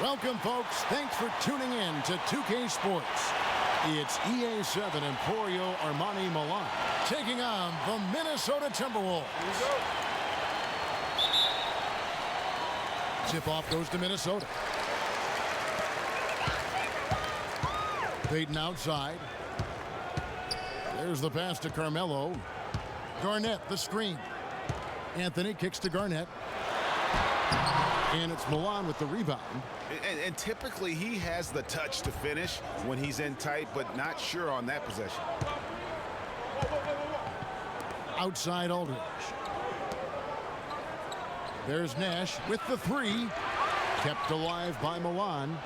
Welcome, folks. Thanks for tuning in to 2K Sports. It's EA7 Emporio Armani Milan taking on the Minnesota Timberwolves. Tip-off goes to Minnesota. Payton outside. There's the pass to Carmelo. Garnett, the screen. Anthony kicks to Garnett. And it's Milan with the rebound. And typically he has the touch to finish when he's in tight, but not sure on that possession. Outside Aldridge. There's Nash with the three. Kept alive by Milan.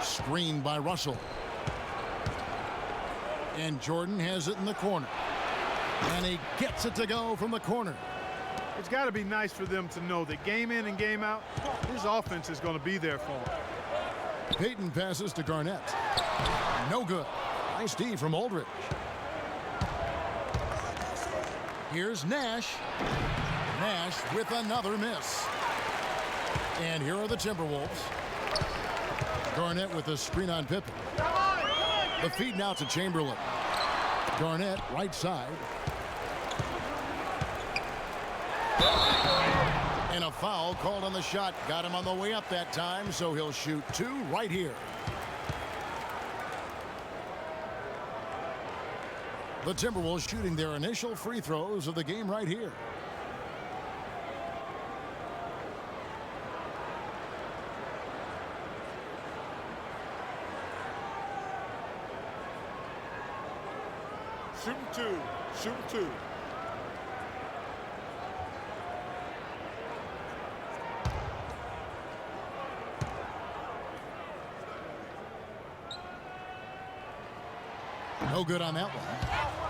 Screened by Russell. And Jordan has it in the corner. And he gets it to go from the corner. It's got to be nice for them to know that game in and game out, his offense is going to be there for him. Payton passes to Garnett. No good. Nice D from Aldridge. Here's Nash. Nash with another miss. And here are the Timberwolves. Garnett with a screen on Pippen. The feed now to Chamberlain. Garnett right side. And a foul called on the shot. Got him on the way up that time, so he'll shoot two right here. The Timberwolves shooting their initial free throws of the game right here. Shooting two. Shooting two. No good on that one.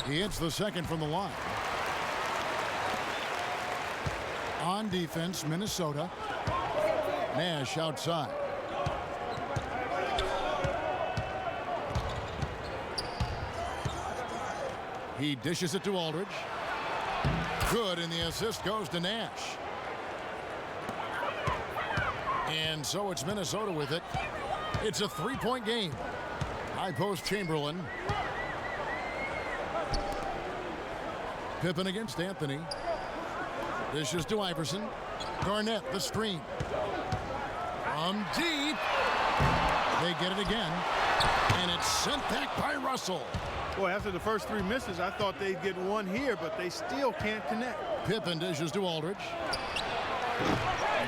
He hits the second from the line. On defense, Minnesota. Nash outside. He dishes it to Aldridge. Good, and the assist goes to Nash. And so it's Minnesota with it. It's a three-point game. High post Chamberlain. Pippen against Anthony. Dishes to Iverson. Garnett, the screen. From deep. They get it again. And it's sent back by Russell. Boy, after the first three misses, I thought they'd get one here, but they still can't connect. Pippen dishes to Aldridge.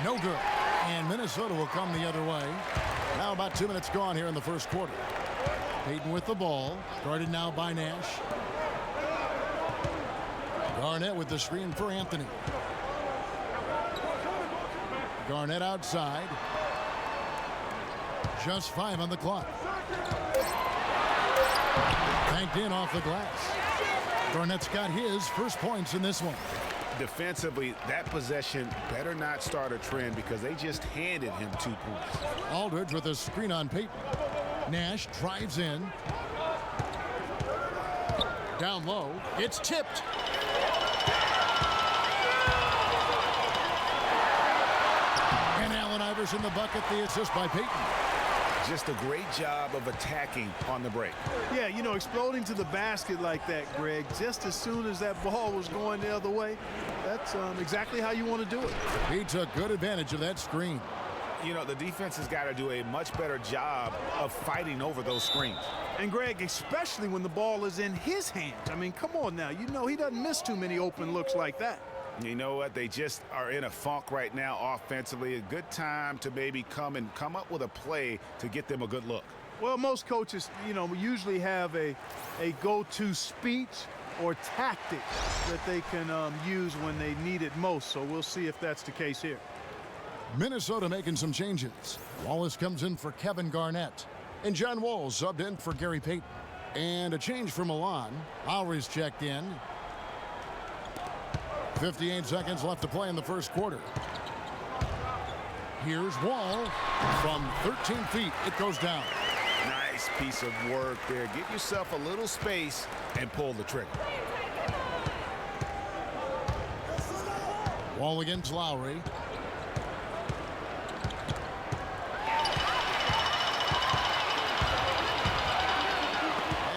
No good. And Minnesota will come the other way. Now about 2 minutes gone here in the first quarter. Payton with the ball. Guarded now by Nash. Garnett with the screen for Anthony. Garnett outside. Just 5 on the clock. Banked in off the glass. Garnett's got his first points in this one. Defensively, that possession better not start a trend because they just handed him 2 points. Aldridge with a screen on Payton. Nash drives in. Down low. It's tipped. And Allen Iverson the bucket, the assist by Payton. Just a great job of attacking on the break. Yeah, you know, exploding to the basket like that, Greg, just as soon as that ball was going the other way, that's exactly how you want to do it. He took good advantage of that screen. You know, the defense has got to do a much better job of fighting over those screens. And, Greg, especially when the ball is in his hands. I mean, come on now. You know he doesn't miss too many open looks like that. You know what? They just are in a funk right now offensively. A good time to maybe come up with a play to get them a good look. Well, most coaches, you know, usually have a go-to speech or tactic that they can use when they need it most. So we'll see if that's the case here. Minnesota making some changes. Wallace comes in for Kevin Garnett. And John Wall subbed in for Gary Payton. And a change for Milan. Lowry's checked in. 58 seconds left to play in the first quarter. Here's Wall from 13 feet. It goes down. Nice piece of work there. Get yourself a little space and pull the trigger. Wall against Lowry.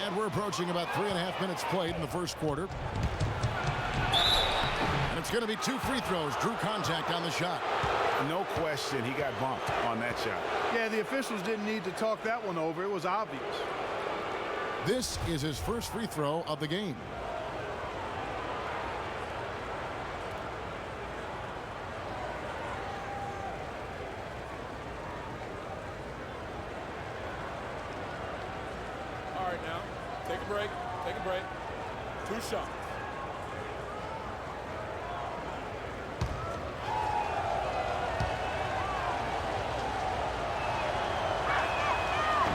And we're approaching about 3.5 minutes played in the first quarter. And it's going to be 2 free throws. Drew contact on the shot. No question, he got bumped on that shot. Yeah, the officials didn't need to talk that one over. It was obvious. This is his first free throw of the game. All right, now, take a break. Take a break. 2 shots.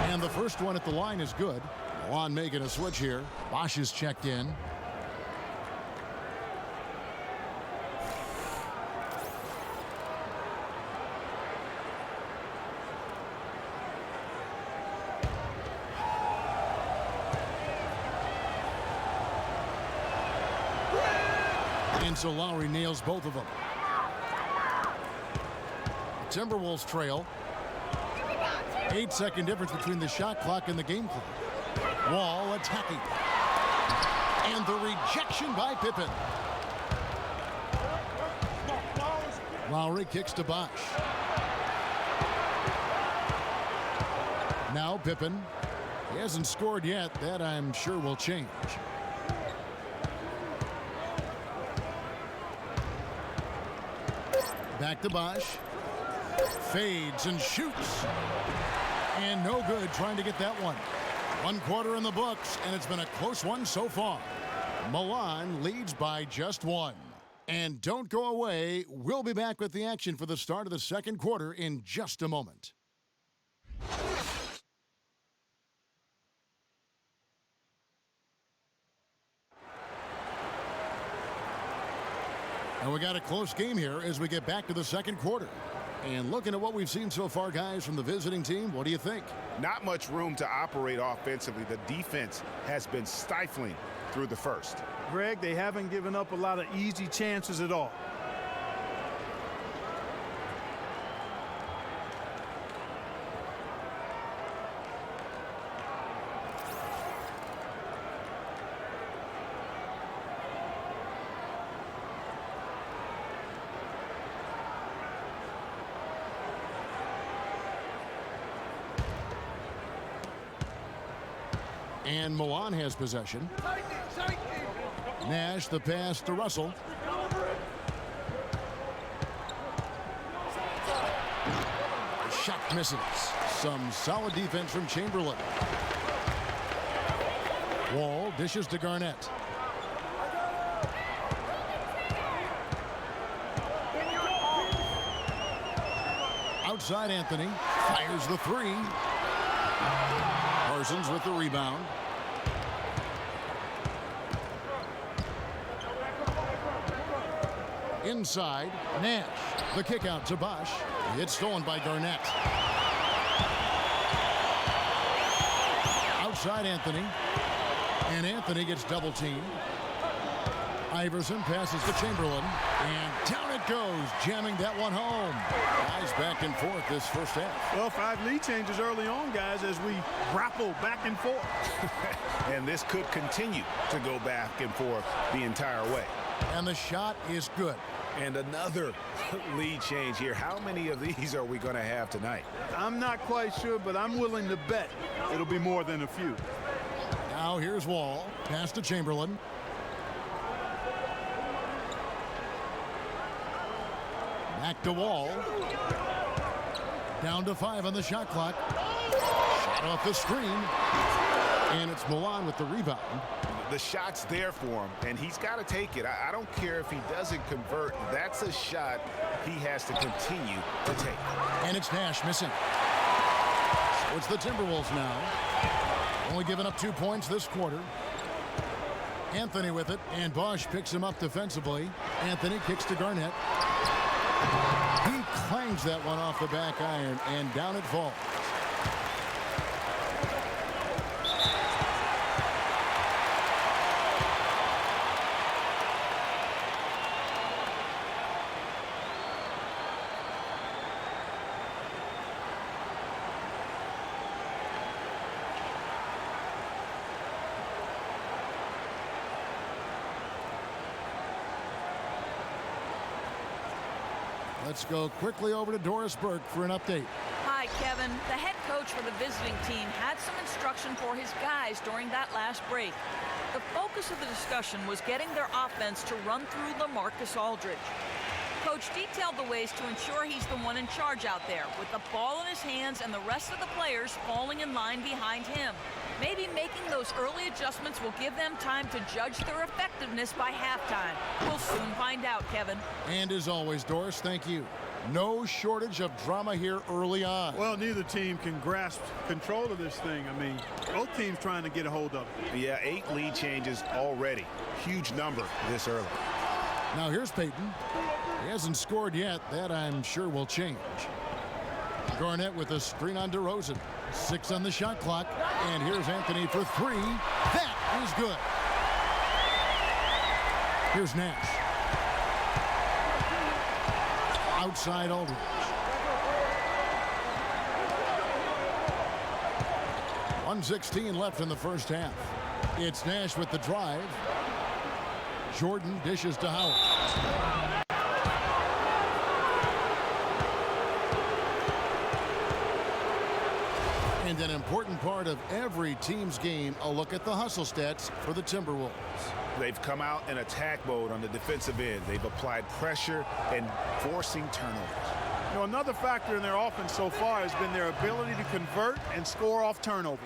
And the first one at the line is good. Milan making a switch here. Bosch is checked in. And so Lowry nails both of them. Timberwolves trail. 8-second difference between the shot clock and the game clock. Wall attacking. And the rejection by Pippen. Lowry kicks to Bosch. Now Pippen. He hasn't scored yet. That I'm sure will change. Back to Bosch. Fades and shoots. And no good trying to get that one. 1 quarter in the books, and it's been a close one so far. Milan leads by just 1. And don't go away. We'll be back with the action for the start of the second quarter in just a moment. And we got a close game here as we get back to the second quarter. And looking at what we've seen so far, guys, from the visiting team, what do you think? Not much room to operate offensively. The defense has been stifling through the first. Greg, they haven't given up a lot of easy chances at all. And Milan has possession. Nash the pass to Russell. The shot misses. Some solid defense from Chamberlain. Wall dishes to Garnett. Outside Anthony fires the 3. Parsons with the rebound. Inside, Nash. The kick out to Bosch. It's stolen by Garnett. Outside Anthony. And Anthony gets double teamed. Iverson passes to Chamberlain. And down it goes, jamming that one home. Guys back and forth this first half. Well, 5 lead changes early on, guys, as we grapple back and forth. And this could continue to go back and forth the entire way. And the shot is good. And another lead change here. How many of these are we going to have tonight? I'm not quite sure, but I'm willing to bet it'll be more than a few. Now here's Wall. Pass to Chamberlain. Back to Wall. Down to 5 on the shot clock. Shot off the screen. And it's Milan with the rebound. The shot's there for him, and he's got to take it. I don't care if he doesn't convert. That's a shot he has to continue to take. And it's Nash missing. So it's the Timberwolves now. Only giving up 2 points this quarter. Anthony with it, and Bosch picks him up defensively. Anthony kicks to Garnett. He clangs that one off the back iron, and down it falls. Let's go quickly over to Doris Burke for an update. Hi, Kevin. The head coach for the visiting team had some instruction for his guys during that last break. The focus of the discussion was getting their offense to run through LaMarcus Aldridge. Coach detailed the ways to ensure he's the one in charge out there, with the ball in his hands and the rest of the players falling in line behind him. Maybe making those early adjustments will give them time to judge their effectiveness by halftime. We'll soon find out, Kevin. And as always, Doris, thank you. No shortage of drama here early on. Well, neither team can grasp control of this thing. I mean, both teams trying to get a hold of it. Yeah, 8 lead changes already. Huge number this early. Now here's Payton. He hasn't scored yet. That I'm sure will change. Garnett with a screen on DeRozan. 6 on the shot clock. And here's Anthony for 3. That is good. Here's Nash. Outside Aldridge. .116 left in the first half. It's Nash with the drive. Jordan dishes to Howard. And an important part of every team's game, a look at the hustle stats for the Timberwolves. They've come out in attack mode on the defensive end. They've applied pressure and forcing turnovers. You know, another factor in their offense so far has been their ability to convert and score off turnovers.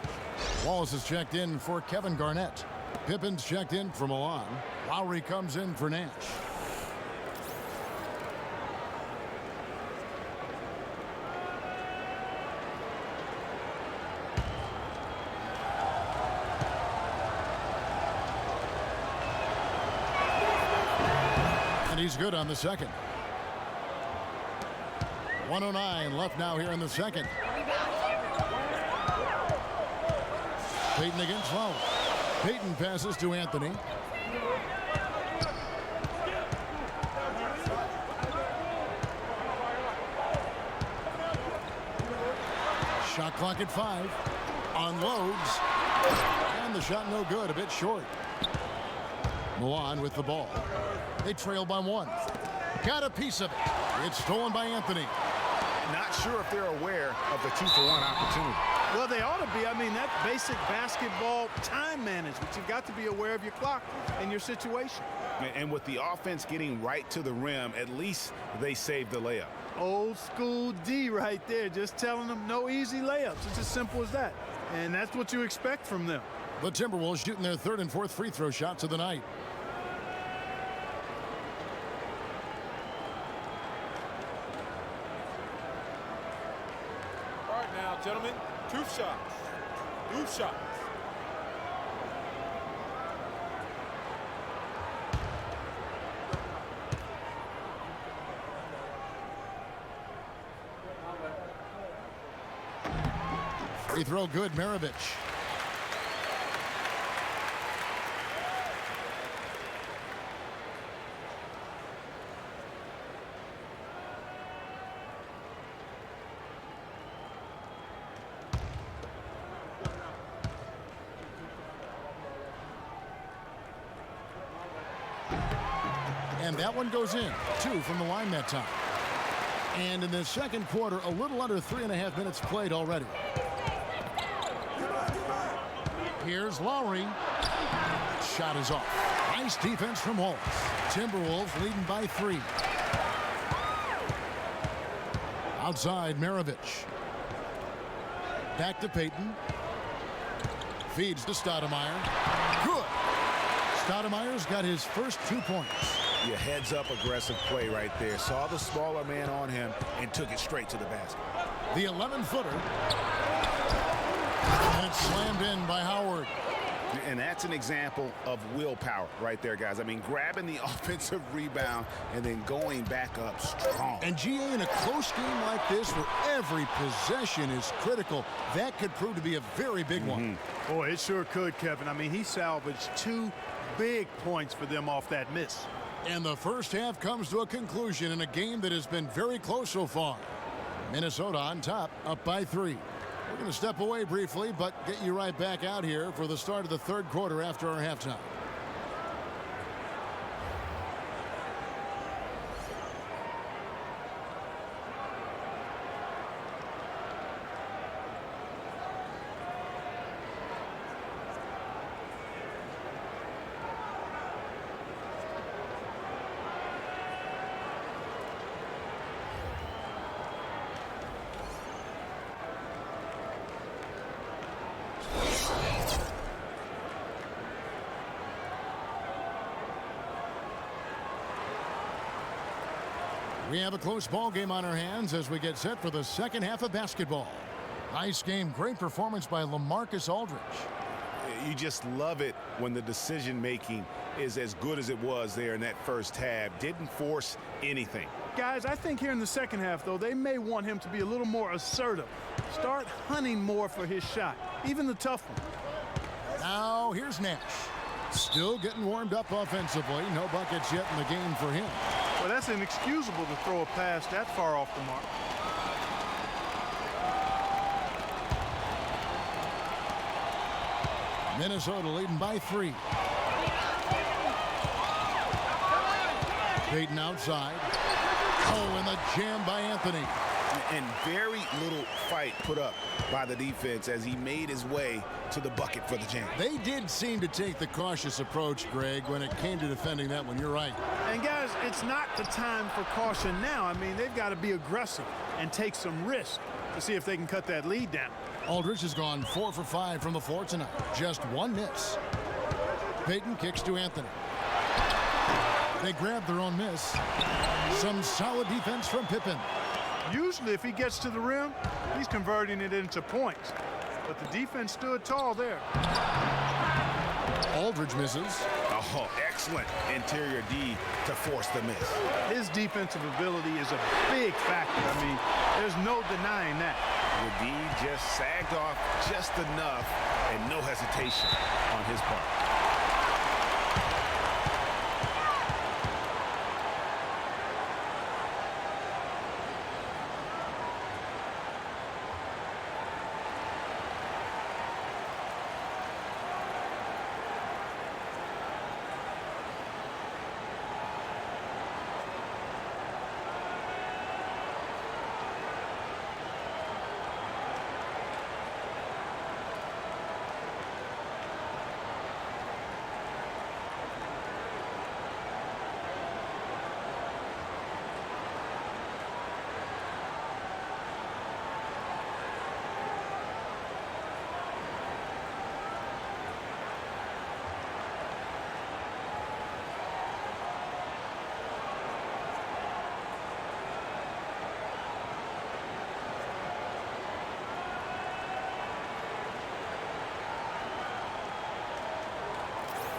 Wallace is checked in for Kevin Garnett. Pippen's checked in for Milan. Lowry comes in for Nash. He's good on the second. 1:09 left now here in the second. Payton against Lowry. Payton passes to Anthony. Shot clock at 5. Unloads. And the shot no good. A bit short. Milan with the ball. They trail by 1. Got a piece of it. It's stolen by Anthony. Not sure if they're aware of the 2-for-1 opportunity. Well, they ought to be. I mean, that's basic basketball time management. You've got to be aware of your clock and your situation. And with the offense getting right to the rim, at least they saved the layup. Old school D right there, just telling them no easy layups. It's as simple as that. And that's what you expect from them. The Timberwolves shooting their 3rd and 4th free throw shots of the night. Gentlemen, 2 shots. 2 shots. Free throw good, Maravich. And that one goes in. 2 from the line that time. And in the second quarter, a little under 3.5 minutes played already. Here's Lowry. Shot is off. Nice defense from Wallace. Timberwolves leading by 3. Outside, Maravich. Back to Payton. Feeds to Stoudemire. Good. Stoudemire's got his first 2 points. Yeah, heads up aggressive play right there. Saw the smaller man on him and took it straight to the basket. The 11-footer. And it's slammed in by Howard. And that's an example of willpower right there, guys. I mean, grabbing the offensive rebound and then going back up strong. And GA, in a close game like this where every possession is critical, that could prove to be a very big one. Boy, it sure could, Kevin. I mean, he salvaged 2 big points for them off that miss. And the first half comes to a conclusion in a game that has been very close so far. Minnesota on top, up by 3. We're going to step away briefly, but get you right back out here for the start of the third quarter after our halftime. We have a close ball game on our hands as we get set for the second half of basketball. Nice game, great performance by LaMarcus Aldridge. You just love it when the decision making is as good as it was there in that first half. Didn't force anything. Guys, I think here in the second half, though, they may want him to be a little more assertive. Start hunting more for his shot, even the tough one. Now here's Nash. Still getting warmed up offensively. No buckets yet in the game for him. Well, that's inexcusable to throw a pass that far off the mark. Minnesota leading by 3. Payton outside. Oh, and the jam by Anthony. And very little fight put up by the defense as he made his way to the bucket for the jam. They did seem to take the cautious approach, Greg, when it came to defending that one. You're right. And, guys, it's not the time for caution now. I mean, they've got to be aggressive and take some risk to see if they can cut that lead down. Aldridge has gone 4 for 5 from the floor tonight. Just 1 miss. Payton kicks to Anthony. They grab their own miss. Some solid defense from Pippen. Usually, if he gets to the rim, he's converting it into points. But the defense stood tall there. Aldridge misses. Oh, excellent interior D to force the miss. His defensive ability is a big factor. I mean, there's no denying that. The D just sagged off just enough and no hesitation on his part.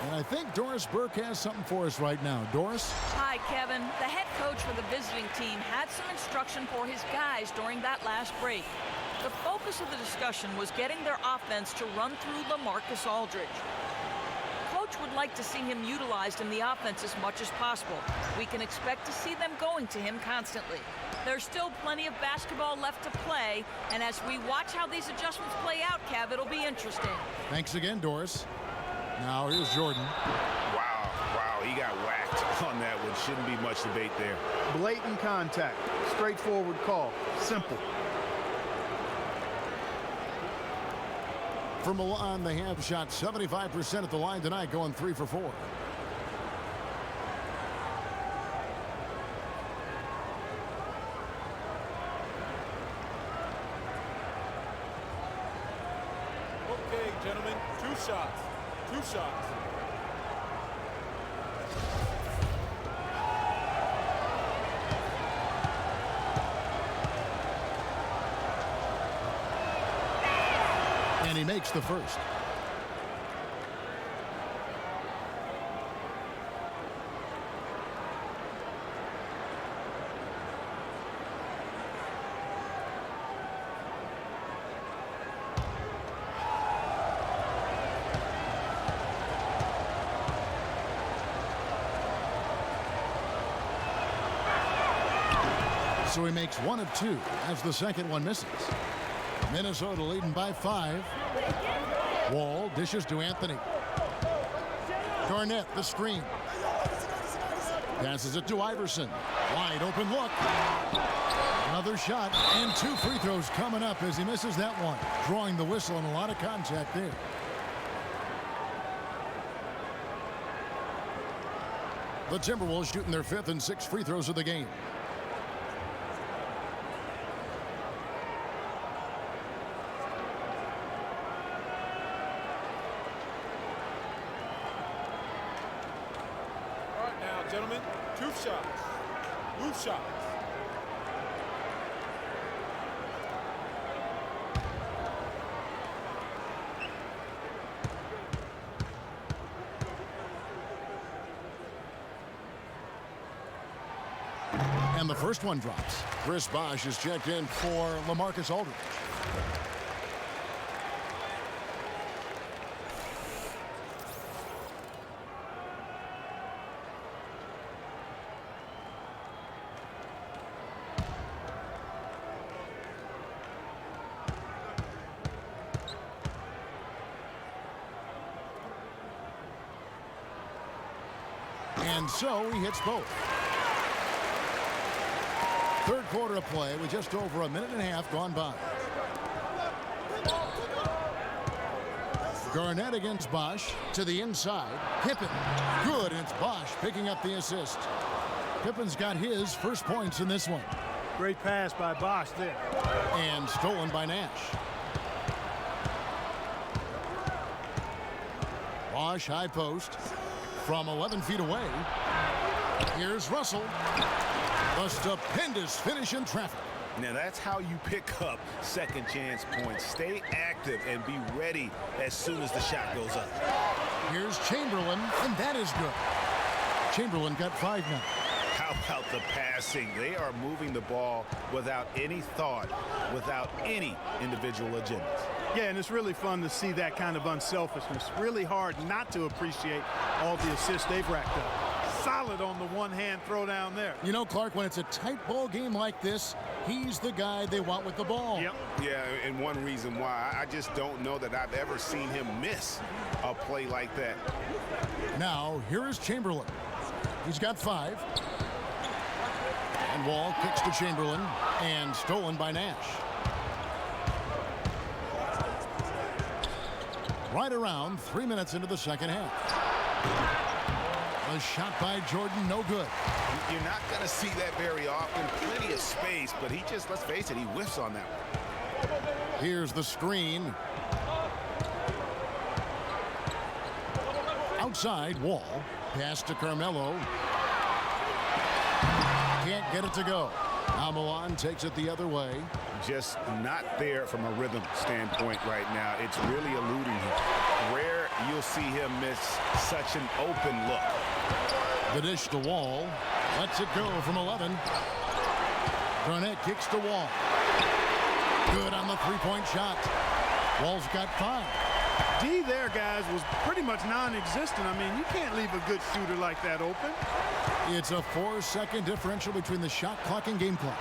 And I think Doris Burke has something for us right now. Doris? Hi, Kevin. The head coach for the visiting team had some instruction for his guys during that last break. The focus of the discussion was getting their offense to run through LaMarcus Aldridge. Coach would like to see him utilized in the offense as much as possible. We can expect to see them going to him constantly. There's still plenty of basketball left to play, and as we watch how these adjustments play out, Kev, it'll be interesting. Thanks again, Doris. Now here's Jordan. Wow, he got whacked on that one. Shouldn't be much debate there. Blatant contact, straightforward call, simple. For Milan, they have shot 75% at the line tonight, going 3 for 4. Okay, gentlemen, 2 shots. 2 shots. And he makes the first. So he makes 1 of 2 as the second one misses. Minnesota leading by 5. Wall dishes to Anthony. Garnett, the screen. Passes it to Iverson. Wide open look. Another shot and 2 free throws coming up as he misses that one. Drawing the whistle and a lot of contact there. The Timberwolves shooting their 5th and 6th free throws of the game. All right now, gentlemen, 2 shots. Move shots. And the first one drops. Chris Bosh is checked in for LaMarcus Aldridge. And so he hits both. Third quarter of play with just over a minute and a half gone by. Garnett against Bosh to the inside. Pippen. Good, and it's Bosh picking up the assist. Pippen's got his first points in this one. Great pass by Bosh there. And stolen by Nash. Bosh high post from 11 feet away. Here's Russell. A stupendous finish in traffic. Now that's how you pick up second chance points. Stay active and be ready as soon as the shot goes up. Here's Chamberlain, and that is good. Chamberlain got 5 now. How about the passing? They are moving the ball without any thought, without any individual agendas. Yeah, and it's really fun to see that kind of unselfishness. Really hard not to appreciate all the assists they've racked up. Solid on the one-hand throw down there. You know, Clark, when it's a tight ball game like this, he's the guy they want with the ball. Yep. Yeah, and one reason why, I just don't know that I've ever seen him miss a play like that. Now, here is Chamberlain. He's got 5. And Wall kicks to Chamberlain, and stolen by Nash. Right around 3 minutes into the second half. A shot by Jordan, no good. You're not going to see that very often. Plenty of space, but he just, let's face it, he whiffs on that one. Here's the screen. Outside, Wall. Pass to Carmelo. Can't get it to go. Now Milan takes it the other way. Just not there from a rhythm standpoint right now. It's really eluding him. Rare you'll see him miss such an open look. The dish to Wall. Lets it go from 11. Garnett kicks to Wall. Good on the three-point shot. Wall's got 5. D there, guys, was pretty much non-existent. I mean, you can't leave a good shooter like that open. It's a 4-second differential between the shot clock and game clock.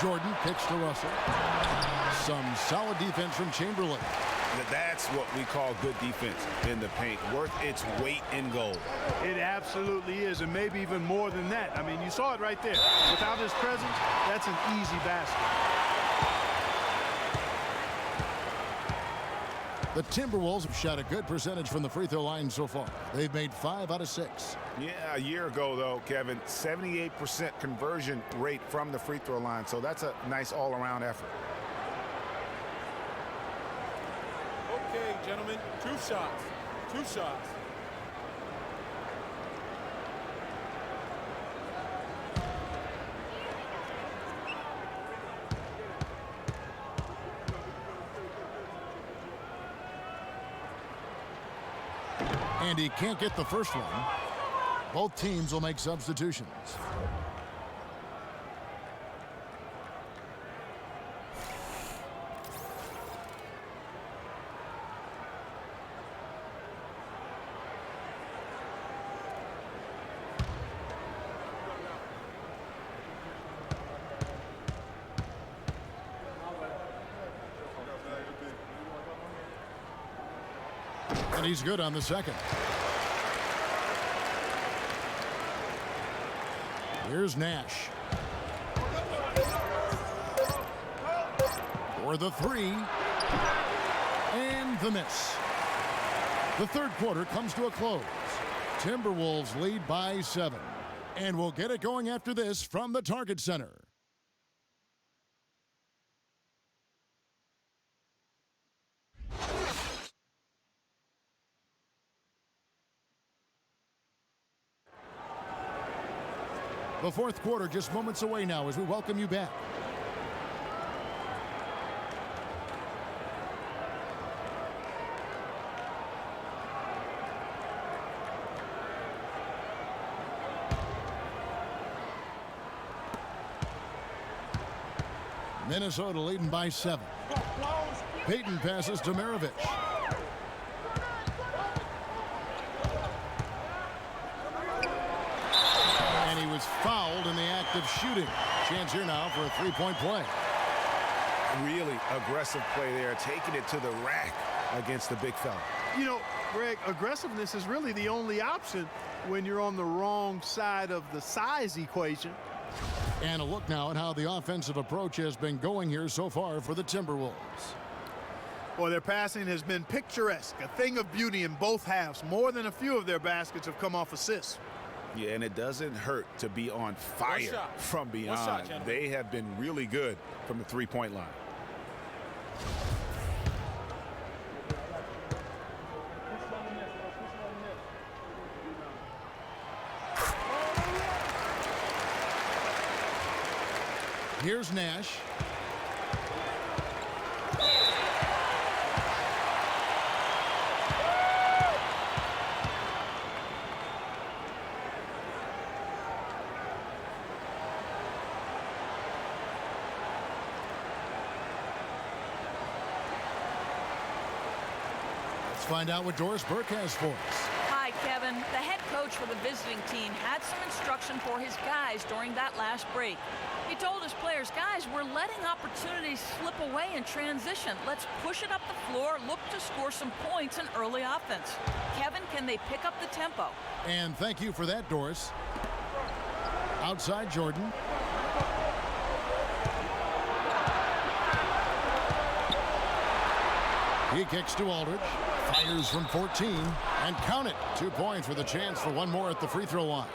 Jordan kicks to Russell. Some solid defense from Chamberlain. That's what we call good defense in the paint. Worth its weight in gold. It absolutely is, and maybe even more than that. I mean, you saw it right there. Without his presence, that's an easy basket. The Timberwolves have shot a good percentage from the free throw line so far. They've made 5 out of 6. Yeah, a year ago, though, Kevin, 78% conversion rate from the free throw line. So that's a nice all-around effort. Okay, gentlemen, 2 shots. 2 shots. And he can't get the first one. Both teams will make substitutions. And he's good on the second. Here's Nash. For the three. And the miss. The third quarter comes to a close. Timberwolves lead by 7. And we'll get it going after this from the Target Center. The fourth quarter just moments away now as we welcome you back. Minnesota leading by 7. Payton passes to Maravich. And he was fouled in the act of shooting. Chance here now for a three-point play. Really aggressive play there, taking it to the rack against the big fella. You know, Greg, aggressiveness is really the only option when you're on the wrong side of the size equation. And a look now at how the offensive approach has been going here so far for the Timberwolves. Well, their passing has been picturesque, a thing of beauty in both halves. More than a few of their baskets have come off assists. Yeah, and it doesn't hurt to be on fire from beyond. They have been really good from the three-point line. Here's Nash. Let's find out what Doris Burke has for us. Hi, Kevin. The head coach for the visiting team had some instruction for his guys during that last break. He told his players, guys, we're letting opportunities slip away in transition. Let's push it up the floor, look to score some points in early offense. Kevin, can they pick up the tempo? And thank you for that, Doris. Outside Jordan. He kicks to Aldridge. Fires from 14. And count it. 2 points with a chance for one more at the free throw line.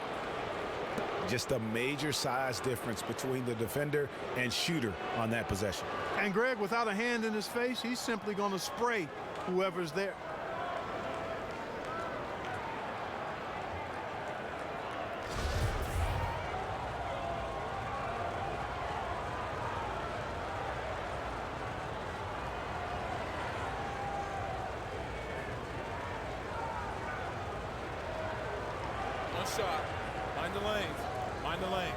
Just a major size difference between the defender and shooter on that possession. And Greg, without a hand in his face, he's simply going to spray whoever's there. One shot. Mind the lanes. Mind the lanes.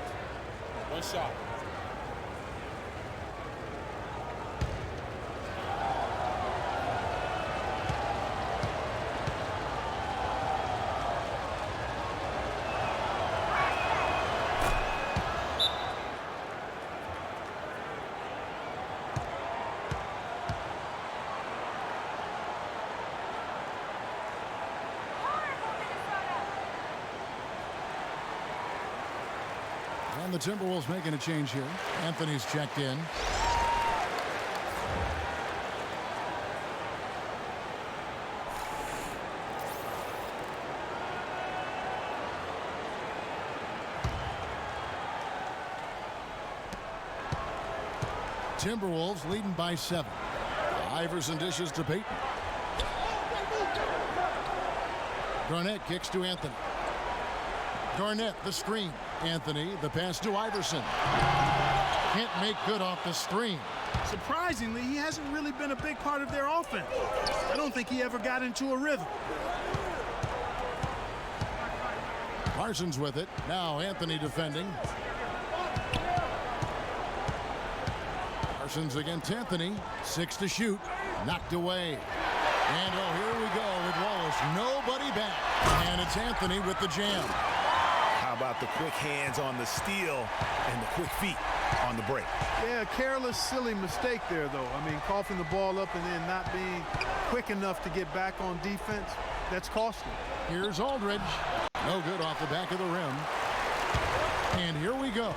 One shot. And the Timberwolves making a change here. Anthony's checked in. Timberwolves leading by 7. Iverson dishes to Payton. Garnett kicks to Anthony. Garnett, the screen. Anthony, the pass to Iverson. Can't make good off the screen. Surprisingly, he hasn't really been a big part of their offense. I don't think he ever got into a rhythm. Parsons with it. Now Anthony defending. Parsons against Anthony. 6 to shoot. Knocked away. And oh, here we go with Wallace. Nobody back. And it's Anthony with the jam. How How about the quick hands on the steal and the quick feet on the break? Yeah, careless, silly mistake there, though. I mean, coughing the ball up and then not being quick enough to get back on defense, that's costly. Here's Aldridge. No good off the back of the rim. And here we go.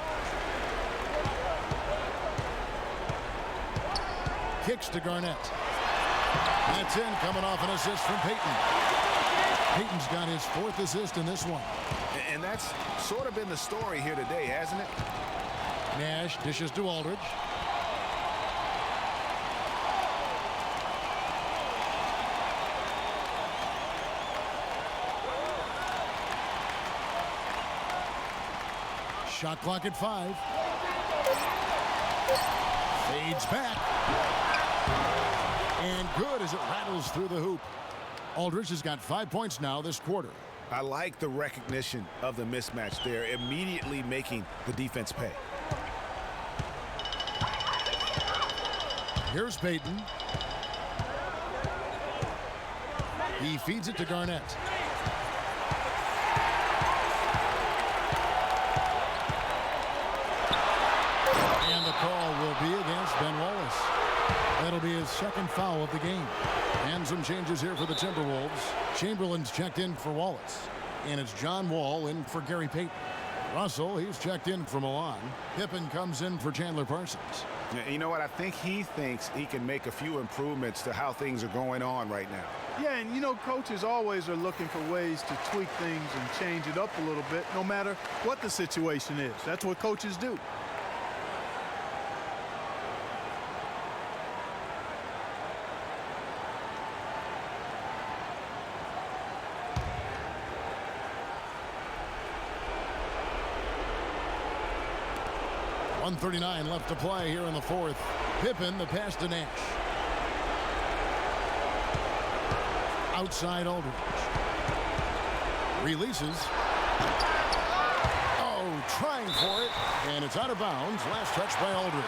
Kicks to Garnett. That's in, coming off an assist from Payton. Payton's got his 4th assist in this one. And that's sort of been the story here today, hasn't it? Nash dishes to Aldridge. Shot clock at 5. Fades back. And good as it rattles through the hoop. Aldridge has got 5 points now this quarter. I like the recognition of the mismatch there, immediately making the defense pay. Here's Payton. He feeds it to Garnett. And the call will be against Ben Wallace. That'll be his 2nd foul of the game. And some changes here for the Timberwolves. Chamberlain's checked in for Wallace. And it's John Wall in for Gary Payton. Russell, he's checked in for Milan. Pippen comes in for Chandler Parsons. You know what? I think he thinks he can make a few improvements to how things are going on right now. Yeah, and you know, coaches always are looking for ways to tweak things and change it up a little bit, no matter what the situation is. That's what coaches do. .139 left to play here in the 4th. Pippen, the pass to Nash. Outside Aldridge. Releases. Oh, trying for it. And it's out of bounds. Last touch by Aldridge.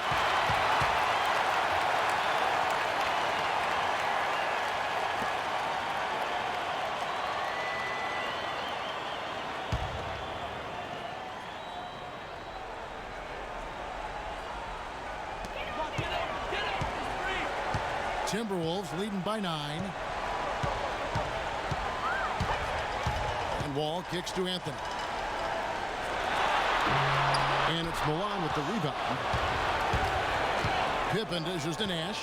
Timberwolves leading by 9. And Wall kicks to Anthony. And it's Milan with the rebound. Pippen dishes to Nash.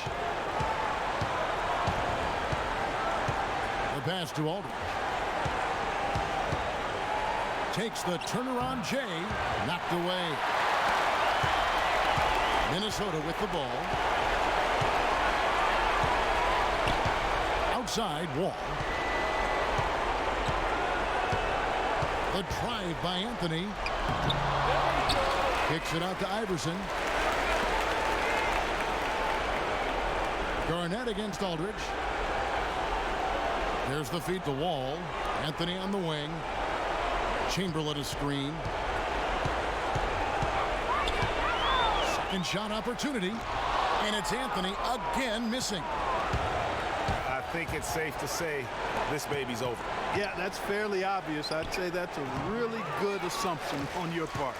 The pass to Aldridge. Takes the turnaround J. Knocked away. Minnesota with the ball. Outside Wall. The drive by Anthony. Kicks it out to Iverson. Garnett against Aldridge. There's the feed to Wall. Anthony on the wing. Chamberlain a screen. Second shot opportunity. And it's Anthony again missing. I think it's safe to say this baby's over. Yeah, that's fairly obvious. I'd say that's a really good assumption on your part.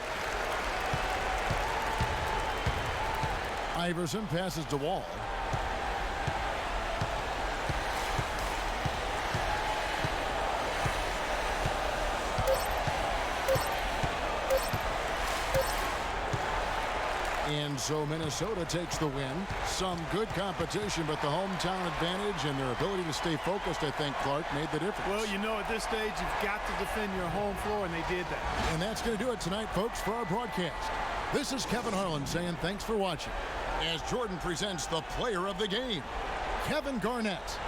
Iverson passes to Wall. And so Minnesota takes the win. Some good competition, but the hometown advantage and their ability to stay focused, I think, Clark, made the difference. Well, you know, at this stage, you've got to defend your home floor, and they did that. And that's going to do it tonight, folks, for our broadcast. This is Kevin Harlan saying thanks for watching as Jordan presents the player of the game, Kevin Garnett.